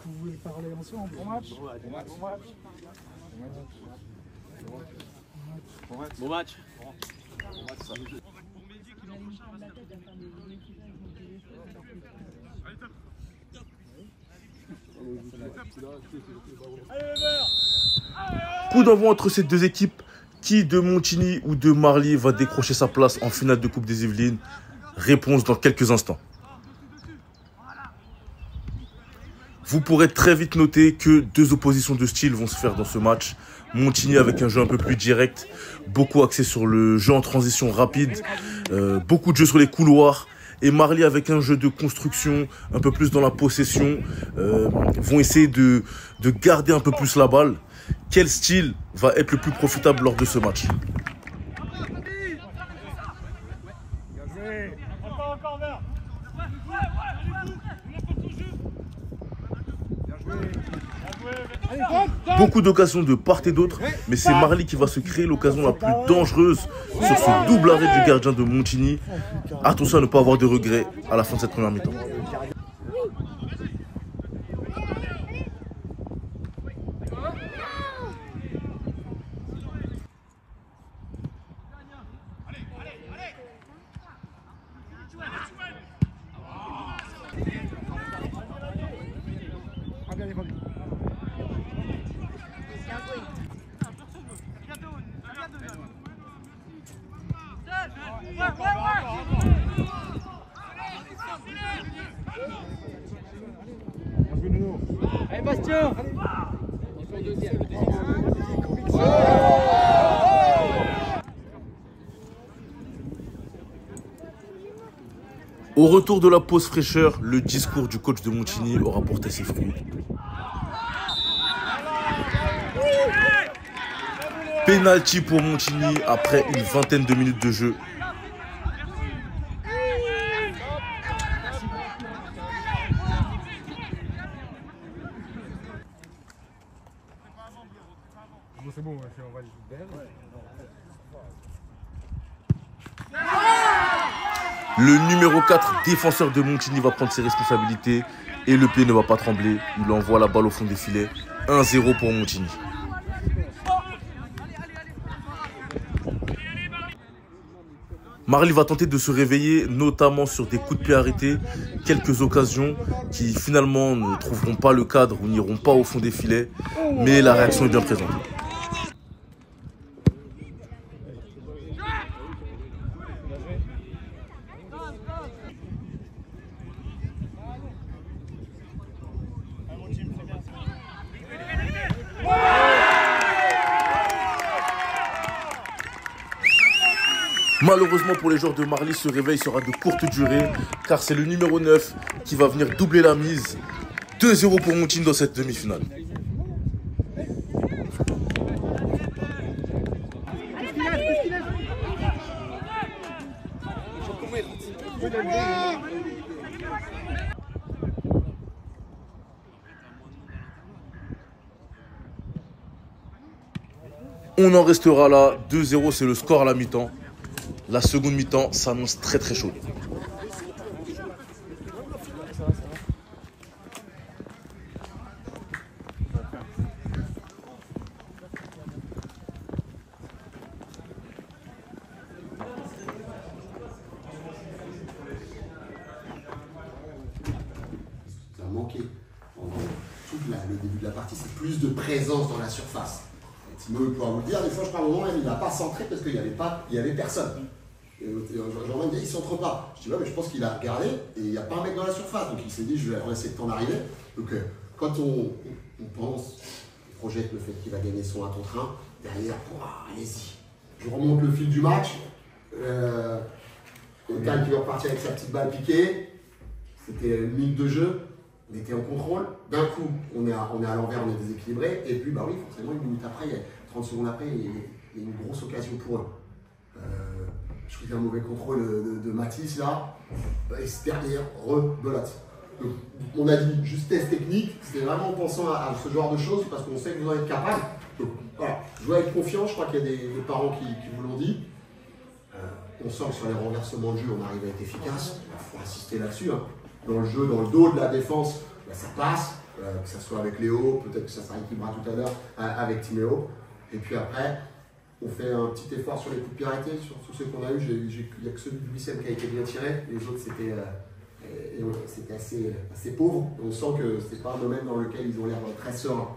Vous voulez parler ensemble? Bon match. Bon match. Coup d'envoi entre ces deux équipes. Qui de Montigny ou de Marly va décrocher sa place en finale de Coupe des Yvelines? Réponse dans quelques instants. Vous pourrez très vite noter que deux oppositions de style vont se faire dans ce match. Montigny avec un jeu un peu plus direct, beaucoup axé sur le jeu en transition rapide, beaucoup de jeux sur les couloirs. Et Marly avec un jeu de construction, un peu plus dans la possession, vont essayer de garder un peu plus la balle. Quel style va être le plus profitable lors de ce match? Beaucoup d'occasions de part et d'autre, mais c'est Marly qui va se créer l'occasion la plus dangereuse sur ce double arrêt du gardien de Montigny. Attention à ne pas avoir de regrets à la fin de cette première mi-temps. Allez Bastien. Au retour de la pause fraîcheur, le discours du coach de Montigny aura porté ses fruits. Penalty pour Montigny après une vingtaine de minutes de jeu. C'est bon, on va les Le numéro 4, défenseur de Montigny, va prendre ses responsabilités et le pied ne va pas trembler. Il envoie la balle au fond des filets. 1-0 pour Montigny. Marly va tenter de se réveiller, notamment sur des coups de pied arrêtés. Quelques occasions qui finalement ne trouveront pas le cadre ou n'iront pas au fond des filets. Mais la réaction est bien présente. Malheureusement pour les joueurs de Marly, ce réveil sera de courte durée car c'est le numéro 9 qui va venir doubler la mise. 2-0 pour Montigny dans cette demi-finale. On en restera là. 2-0, c'est le score à la mi-temps. La seconde mi-temps s'annonce très très chaude. le début de la partie, c'est plus de présence dans la surface. Timo pourra vous le dire, des fois je crois à un moment même il n'a pas centré parce qu'il n'y avait personne. Jordan me dit il ne centre pas. Je dis ouais mais je pense qu'il a regardé et il n'y a pas un mec dans la surface. Donc il s'est dit je vais laisser le temps d'arriver. Donc quand on pense, on projette le fait qu'il va gagner son 1 contre 1, derrière, allez-y. Je remonte le fil du match. Otan qui va repartir avec sa petite balle piquée. C'était une minute de jeu. On était en contrôle. D'un coup, on est à l'envers, on est déséquilibré. Et puis, bah oui, forcément, une minute après, 30 secondes après, il y a une grosse occasion pour eux. Je trouve qu'il y a un mauvais contrôle de Mathis là. Et derrière, rebelote. Donc, on a dit justesse technique. C'était vraiment en pensant à ce genre de choses parce qu'on sait que vous en êtes capable. Donc voilà, jouer avec confiance. Je crois qu'il y a des parents qui vous l'ont dit. On sent que sur les renversements de jeu, on arrive à être efficace. Il faut insister là-dessus. Hein. Dans le jeu, dans le dos de la défense, bah, ça passe. Que ce soit avec Léo, peut-être que ça s'équilibrera tout à l'heure avec Timéo. Et puis après, on fait un petit effort sur les coups de pied arrêtés, sur tous ceux qu'on a eu. Il n'y a que celui du Wissem qui a été bien tiré. Les autres, c'était assez pauvre. On sent que ce n'est pas un domaine dans lequel ils ont l'air très sereins.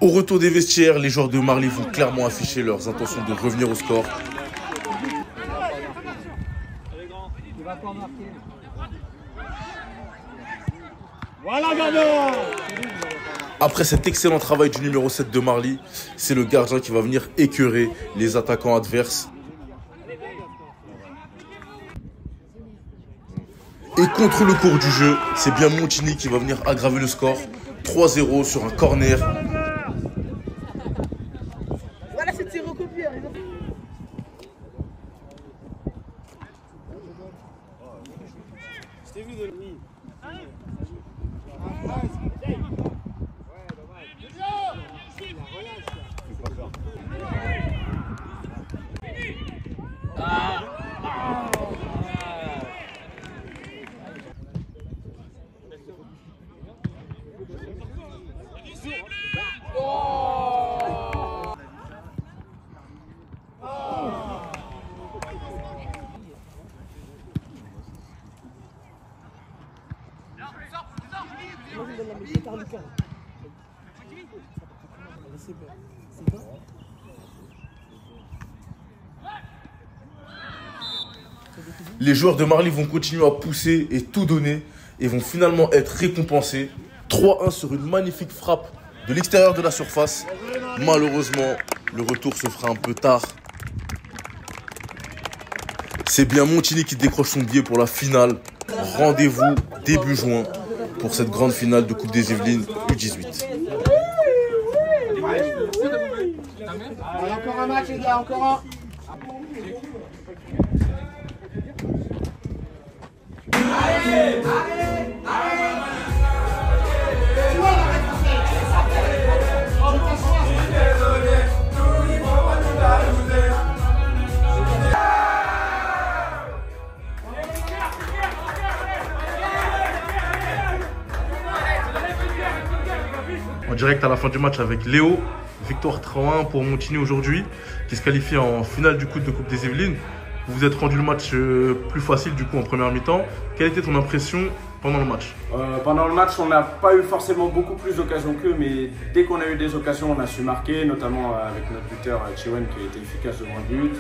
Au retour des vestiaires, les joueurs de Marly vont clairement afficher leurs intentions de revenir au score. Après cet excellent travail du numéro 7 de Marly, c'est le gardien qui va venir écœurer les attaquants adverses. Et contre le cours du jeu, c'est bien Montini qui va venir aggraver le score. 3-0 sur un corner. Voilà, c'est recopié. Je t'ai vu de lui. Les joueurs de Marly vont continuer à pousser et tout donner et vont finalement être récompensés. 3-1 sur une magnifique frappe de l'extérieur de la surface. Malheureusement, le retour se fera un peu tard. C'est bien Montini qui décroche son billet pour la finale. Rendez-vous début juin pour cette grande finale de Coupe des Yvelines U18. Allez, encore un match, les gars, encore un. Allez, En direct à la fin du match avec Léo. Victoire 3-1 pour Montini aujourd'hui, qui se qualifie en finale du coup de Coupe des Yvelines. Vous vous êtes rendu le match plus facile du coup en première mi-temps. Quelle était ton impression pendant le match? Pendant le match, on n'a pas eu forcément beaucoup plus d'occasions qu'eux, mais dès qu'on a eu des occasions, on a su marquer, notamment avec notre buteur Chiwen qui a été efficace devant le but.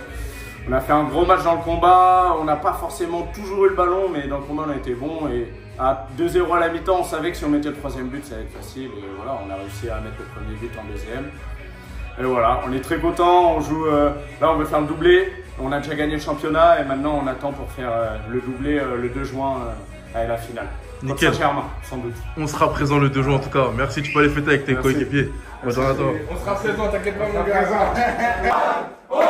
On a fait un gros match dans le combat, on n'a pas forcément toujours eu le ballon, mais dans le combat on a été bon. Et à 2-0 à la mi-temps, on savait que si on mettait le troisième but, ça allait être facile. Et voilà, on a réussi à mettre le premier but en deuxième. Et voilà, on est très contents, on joue, là on veut faire le doublé, on a déjà gagné le championnat et maintenant on attend pour faire le doublé le 2 juin à la finale. Nickel. Saint-Germain, sans doute. On sera présent le 2 juin en tout cas. Merci, tu peux aller fêter avec tes coéquipiers. Bonne journée à toi. On sera présent, t'inquiète pas mon gars. On est